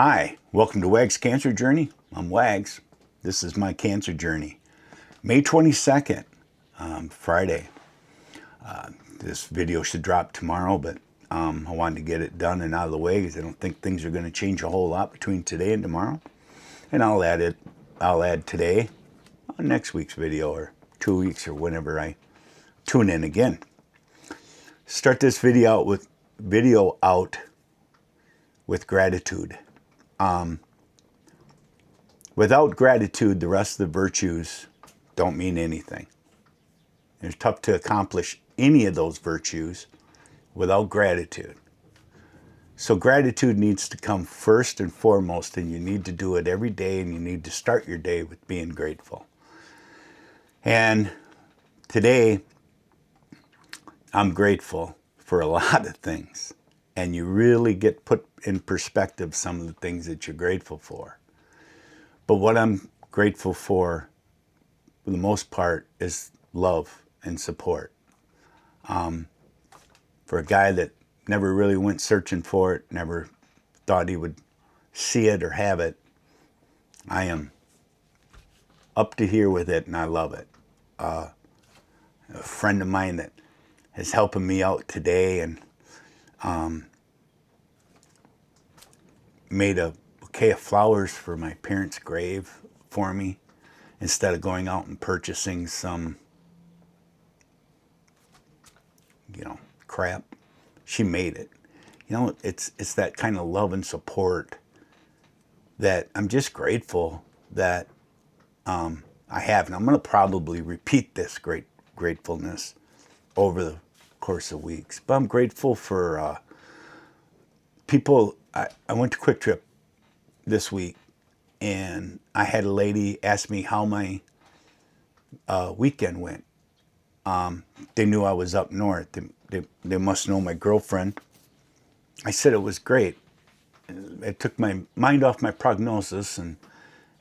Hi, welcome to Wags Cancer Journey. I'm Wags. This is my cancer journey. May 22nd, Friday. This video should drop tomorrow, but I wanted to get it done and out of the way because I don't think things are going to change a whole lot between today and tomorrow. And I'll add today on next week's video or 2 weeks or whenever I tune in again. Start this video out with gratitude. Without gratitude, the rest of the virtues don't mean anything. It's tough to accomplish any of those virtues without gratitude. So gratitude needs to come first and foremost, and you need to do it every day, and you need to start your day with being grateful. And today, I'm grateful for a lot of things. And you really get put in perspective some of the things that you're grateful for. But what I'm grateful for the most part, is love and support. For a guy that never really went searching for it, never thought he would see it or have it, I am up to here with it, and I love it. A friend of mine that is helping me out today and made a bouquet of flowers for my parents' grave for me instead of going out and purchasing some, crap. She made it. It's that kind of love and support that I'm just grateful that I have. And I'm going to probably repeat this gratefulness over the course of weeks. But I'm grateful for people. I went to Quick Trip this week, and I had a lady ask me how my weekend went. They knew I was up north. They must know my girlfriend. I said it was great. It took my mind off my prognosis and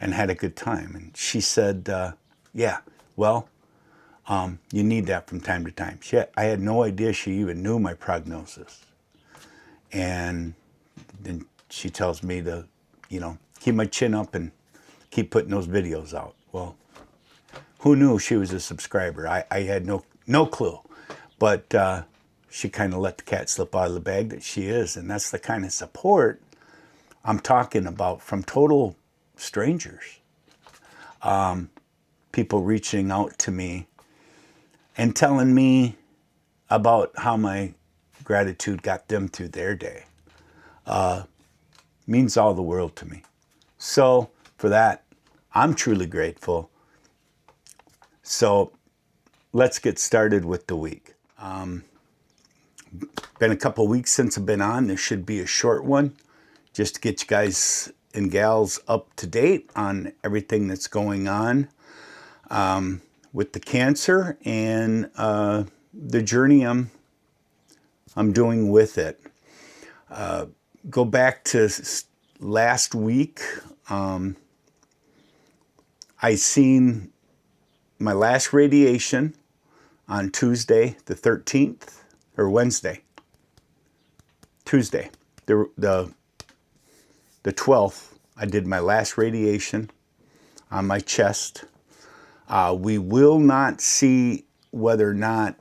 had a good time. And she said, yeah, well, you need that from time to time. I had no idea she even knew my prognosis. And then she tells me to, keep my chin up and keep putting those videos out. Well, who knew she was a subscriber? I had no clue. But she kind of let the cat slip out of the bag that she is. And that's the kind of support I'm talking about from total strangers. People reaching out to me and telling me about how my gratitude got them through their day. Means all the world to me. So for that, I'm truly grateful. So let's get started with the week. Been a couple weeks since I've been on. This should be a short one, just to get you guys and gals up to date on everything that's going on with the cancer and the journey I'm doing with it. Go back to last week. I seen my last radiation on Tuesday the 13th, or Wednesday. Tuesday, the 12th, I did my last radiation on my chest. We will not see whether or not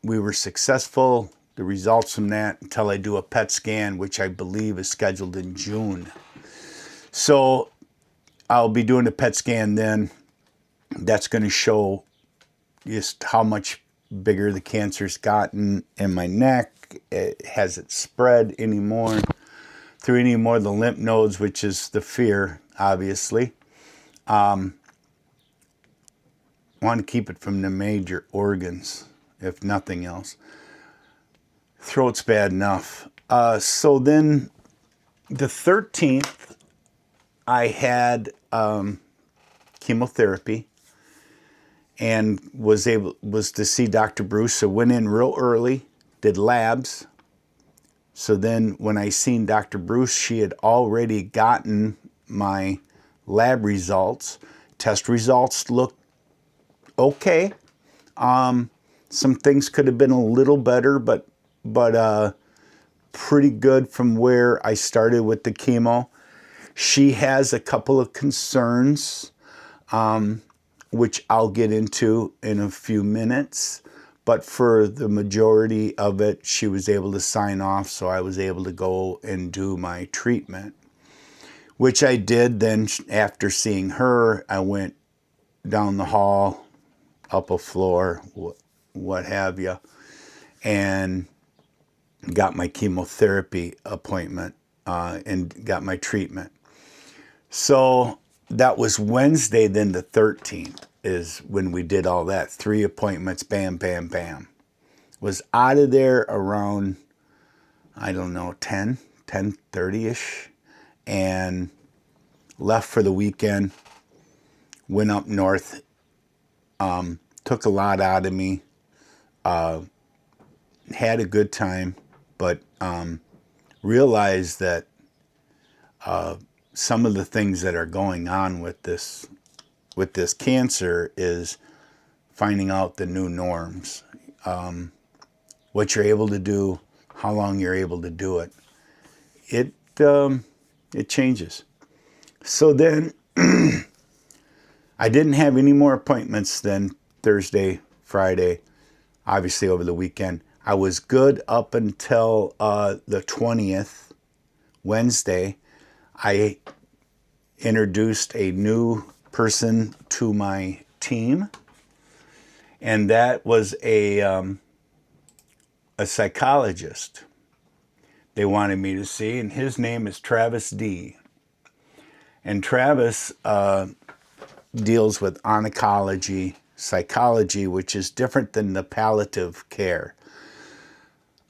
we were successful, the results from that, until I do a PET scan, which I believe is scheduled in June. So I'll be doing a PET scan then. That's going to show just how much bigger the cancer's gotten in my neck. Has it spread anymore through any more of the lymph nodes, which is the fear, obviously. Want to keep it from the major organs, if nothing else. Throat's bad enough. So then the 13th, I had chemotherapy and was to see Dr. Bruce. So went in real early, did labs. So then when I seen Dr. Bruce, she had already gotten my lab results. Test results looked okay. Some things could have been a little better, but pretty good from where I started with the chemo. She has a couple of concerns, which I'll get into in a few minutes. But for the majority of it, she was able to sign off, so I was able to go and do my treatment, which I did. Then after seeing her, I went down the hall, up a floor, what have you, and got my chemotherapy appointment and got my treatment. So that was Wednesday, then the 13th is when we did all that. 3 appointments, bam, bam, bam. Was out of there around, I don't know, 10:30-ish, and left for the weekend, went up north, took a lot out of me, had a good time, but realized that some of the things that are going on with this cancer is finding out the new norms, what you're able to do, how long you're able to do it. It changes. So then I didn't have any more appointments than Thursday, Friday, obviously over the weekend. I was good up until the 20th, Wednesday. I introduced a new person to my team, and that was a psychologist they wanted me to see, and his name is Travis D. And Travis deals with oncology, psychology, which is different than the palliative care.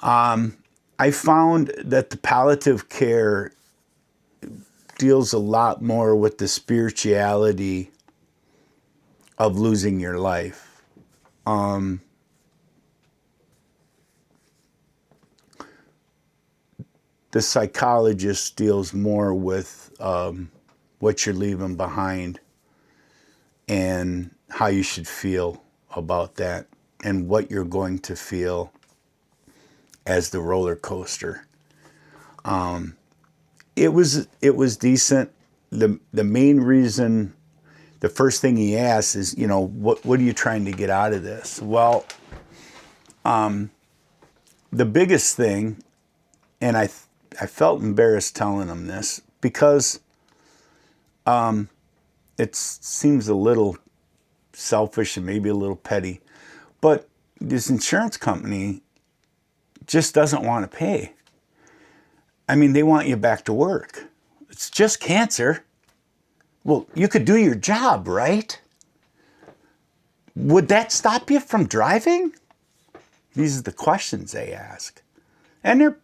I found that the palliative care deals a lot more with the spirituality of losing your life. The psychologist deals more with what you're leaving behind and how you should feel about that and what you're going to feel as the roller coaster. It was decent. The main reason, the first thing he asks is, what are you trying to get out of this? Well, the biggest thing, and I felt embarrassed telling him this because it seems a little selfish and maybe a little petty, but this insurance company just doesn't want to pay. I mean, they want you back to work. It's just cancer. Well, you could do your job, right? Would that stop you from driving? These are the questions they ask. And they're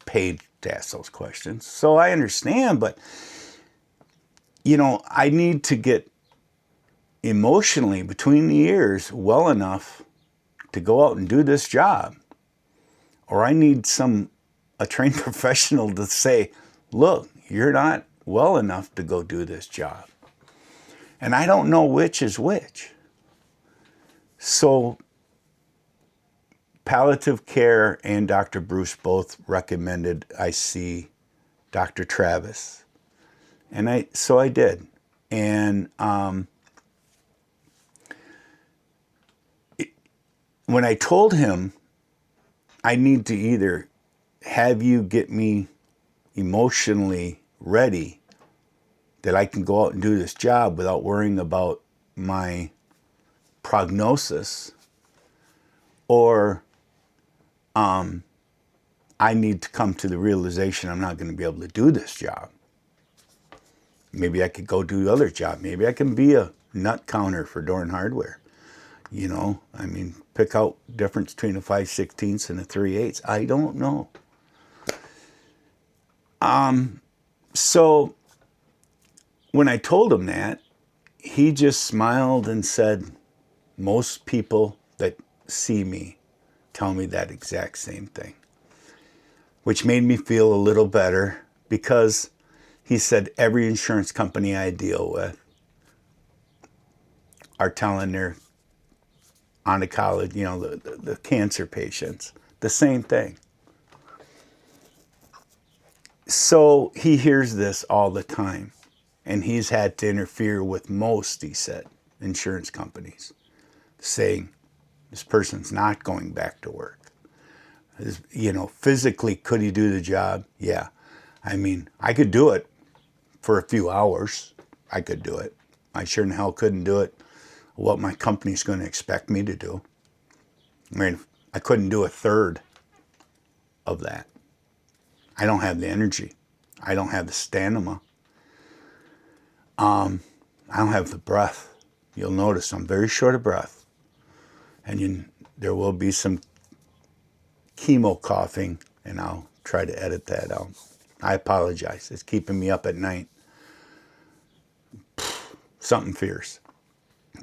paid to ask those questions. So I understand, but, I need to get emotionally between the ears well enough to go out and do this job. Or I need a trained professional to say, look, you're not well enough to go do this job. And I don't know which is which. So palliative care and Dr. Bruce both recommended I see Dr. Travis. And so I did. And when I told him, I need to either have you get me emotionally ready that I can go out and do this job without worrying about my prognosis, or I need to come to the realization I'm not going to be able to do this job. Maybe I could go do other job. Maybe I can be a nut counter for Dorn Hardware. Pick out difference between a 5/16 and a 3/8. I don't know. So when I told him that, he just smiled and said, most people that see me tell me that exact same thing, which made me feel a little better because he said every insurance company I deal with are telling their oncology, the cancer patients, the same thing. So he hears this all the time, and he's had to interfere with most, he said, insurance companies, saying this person's not going back to work. Physically, could he do the job? Yeah. I mean, I could do it for a few hours. I could do it. I sure in hell couldn't do it what my company's going to expect me to do. I mean, I couldn't do a third of that. I don't have the energy. I don't have the stamina. I don't have the breath. You'll notice I'm very short of breath. And there will be some chemo coughing, and I'll try to edit that out. I apologize. It's keeping me up at night. Something fierce.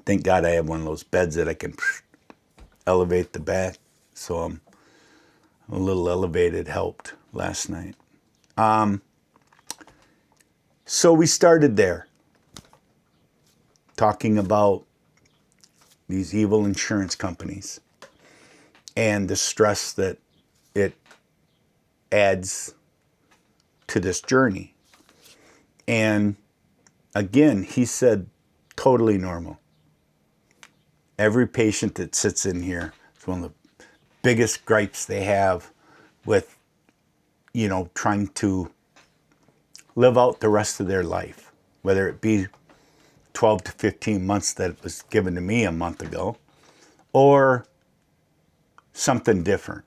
Thank God I have one of those beds that I can elevate the back. So I'm a little elevated, helped last night. So we started there, talking about these evil insurance companies and the stress that it adds to this journey. And again, he said, totally normal. Every patient that sits in here, it's one of the biggest gripes they have with, trying to live out the rest of their life, whether it be 12 to 15 months that was given to me a month ago, or something different.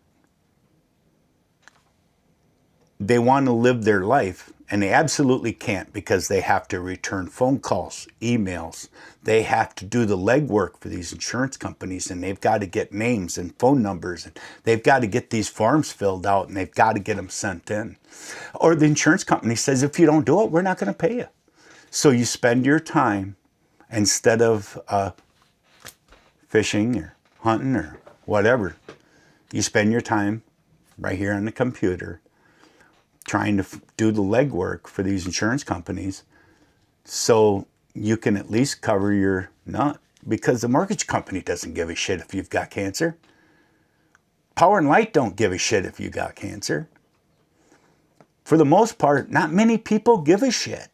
They want to live their life, and they absolutely can't because they have to return phone calls, emails. They have to do the legwork for these insurance companies, and they've got to get names and phone numbers, and they've got to get these forms filled out, and they've got to get them sent in. Or the insurance company says, if you don't do it, we're not going to pay you. So you spend your time, instead of fishing or hunting or whatever, you spend your time right here on the computer trying to do the legwork for these insurance companies so you can at least cover your nut, because the mortgage company doesn't give a shit if you've got cancer. Power and Light don't give a shit if you got cancer. For the most part, not many people give a shit.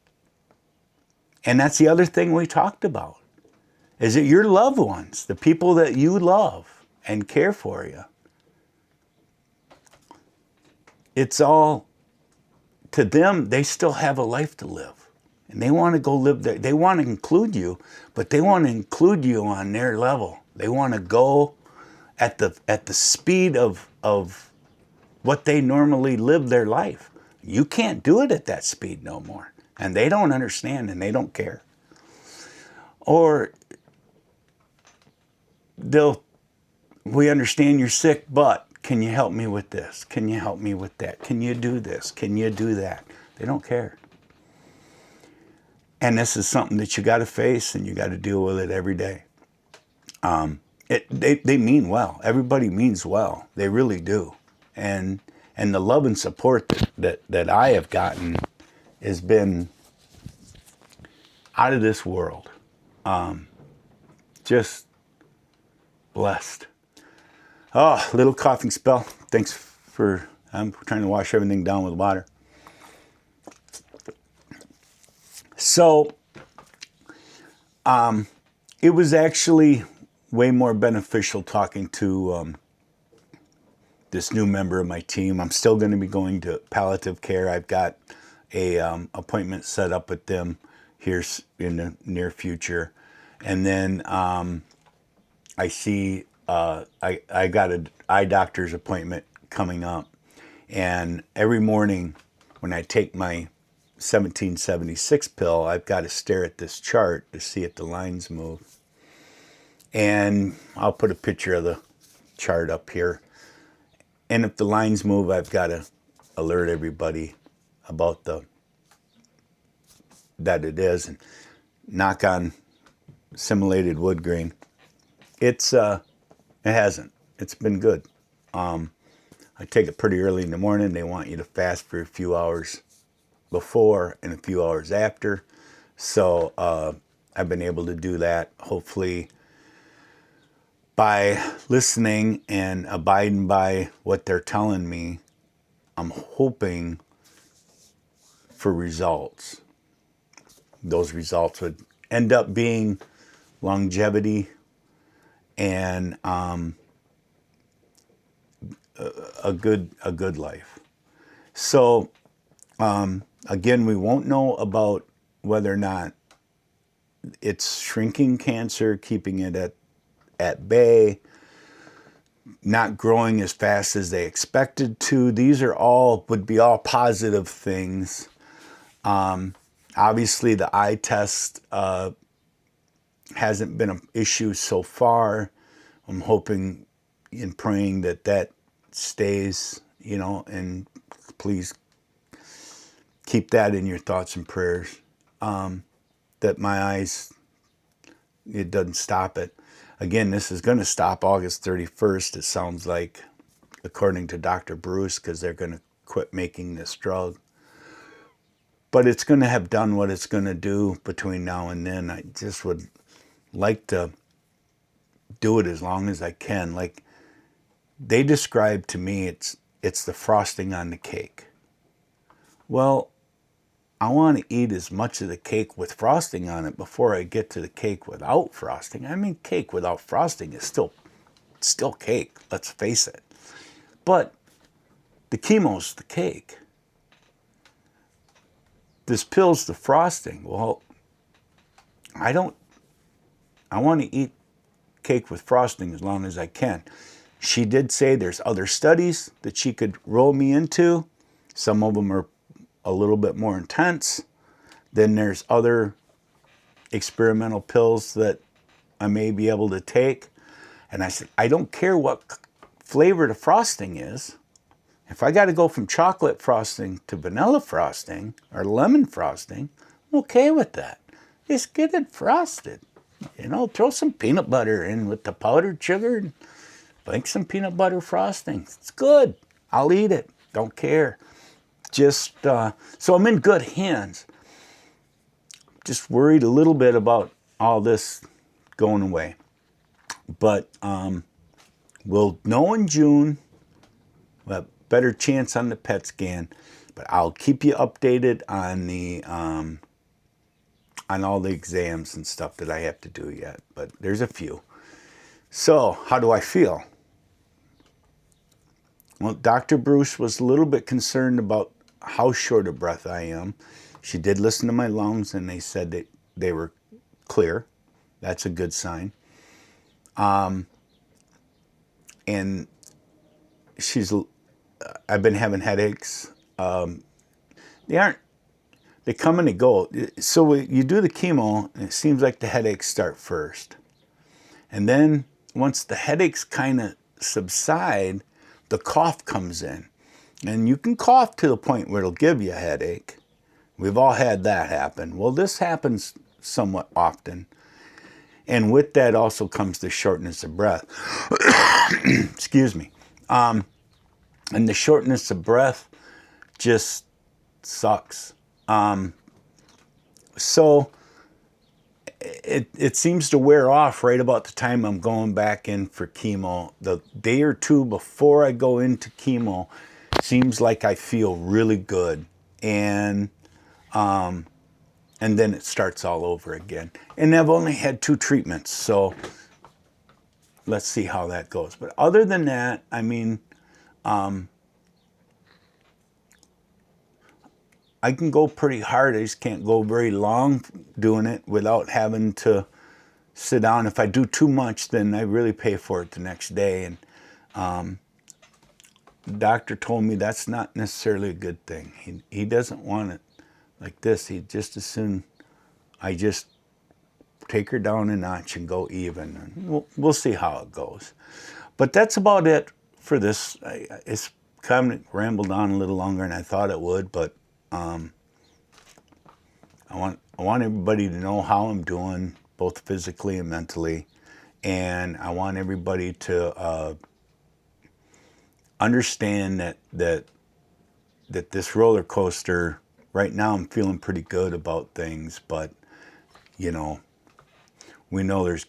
And that's the other thing we talked about, is that your loved ones, the people that you love and care for you, it's all, to them, they still have a life to live. And they want to go live there. They want to include you, but they want to include you on their level. They want to go at the speed of what they normally live their life. You can't do it at that speed no more. And they don't understand, and they don't care. Or we understand you're sick, but can you help me with this? Can you help me with that? Can you do this? Can you do that? They don't care. And this is something that you got to face, and you got to deal with it every day. They mean well. Everybody means well. They really do. And the love and support that I have gotten has been out of this world. Just blessed. Oh, little coughing spell. Thanks for, I'm trying to wash everything down with water. So, it was actually way more beneficial talking to this new member of my team. I'm still going to be going to palliative care. I've got a appointment set up with them here in the near future. And then I see, I got an eye doctor's appointment coming up. And every morning when I take my 1776 pill, I've got to stare at this chart to see if the lines move. And I'll put a picture of the chart up here. And if the lines move, I've got to alert everybody about that it is. And knock on simulated wood grain. It hasn't. It's been good. I take it pretty early in the morning. They want you to fast for a few hours before and a few hours after. So I've been able to do that. Hopefully, by listening and abiding by what they're telling me, I'm hoping for results. Those results would end up being longevity and a good life. So again, we won't know about whether or not it's shrinking cancer, keeping it at bay, not growing as fast as they expected to. These would be all positive things. Obviously, the eye test hasn't been an issue so far. I'm hoping and praying that stays, and please keep that in your thoughts and prayers. That my eyes, it doesn't stop it. Again, this is going to stop August 31st, it sounds like, according to Dr. Bruce, because they're going to quit making this drug. But it's going to have done what it's going to do between now and then. I just would like to do it as long as I can. Like they described to me, it's the frosting on the cake. Well, I want to eat as much of the cake with frosting on it before I get to the cake without frosting. I mean, cake without frosting is still cake, let's face it. But the chemo's the cake. This pill's the frosting. Well, I want to eat cake with frosting as long as I can. She did say there's other studies that she could roll me into. Some of them are a little bit more intense. Then there's other experimental pills that I may be able to take. And I said, I don't care what flavor the frosting is. If I got to go from chocolate frosting to vanilla frosting or lemon frosting, I'm okay with that. Just get it frosted. Throw some peanut butter in with the powdered sugar and make some peanut butter frosting. It's good. I'll eat it. Don't care. Just, so I'm in good hands. Just worried a little bit about all this going away. But we'll know in June. We'll have a better chance on the PET scan. But I'll keep you updated on the on all the exams and stuff that I have to do yet. But there's a few. So how do I feel? Well, Dr. Bruce was a little bit concerned about how short of breath I am. She did listen to my lungs, and they said that they were clear. That's a good sign. And I've been having headaches. They come and they go. So you do the chemo, and it seems like the headaches start first. And then once the headaches kind of subside, the cough comes in. And you can cough to the point where it'll give you a headache. We've all had that happen. Well, this happens somewhat often. And with that also comes the shortness of breath. Excuse me. And the shortness of breath just sucks. So it seems to wear off right about the time I'm going back in for chemo. The day or two before I go into chemo, seems like I feel really good. And then it starts all over again. And I've only had 2 treatments, so let's see how that goes. But other than that, I mean, I can go pretty hard. I just can't go very long doing it without having to sit down. If I do too much, then I really pay for it the next day. And the doctor told me that's not necessarily a good thing. He doesn't want it like this. He just as soon I just take her down a notch and go even. And we'll see how it goes. But that's about it for this. It's kind of rambled on a little longer than I thought it would, but I want everybody to know how I'm doing, both physically and mentally, and I want everybody to understand that this roller coaster. Right now, I'm feeling pretty good about things, but we know there's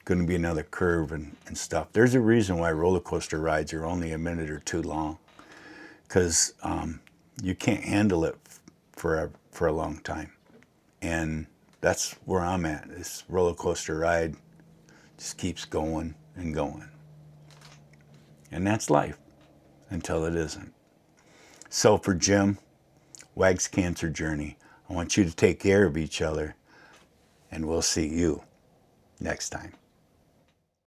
going to be another curve and stuff. There's a reason why roller coaster rides are only a minute or two long, because you can't handle it for a long time. And that's where I'm at. This roller coaster ride just keeps going and going. And that's life until it isn't. So for Jim, Wag's Cancer Journey, I want you to take care of each other, and we'll see you next time.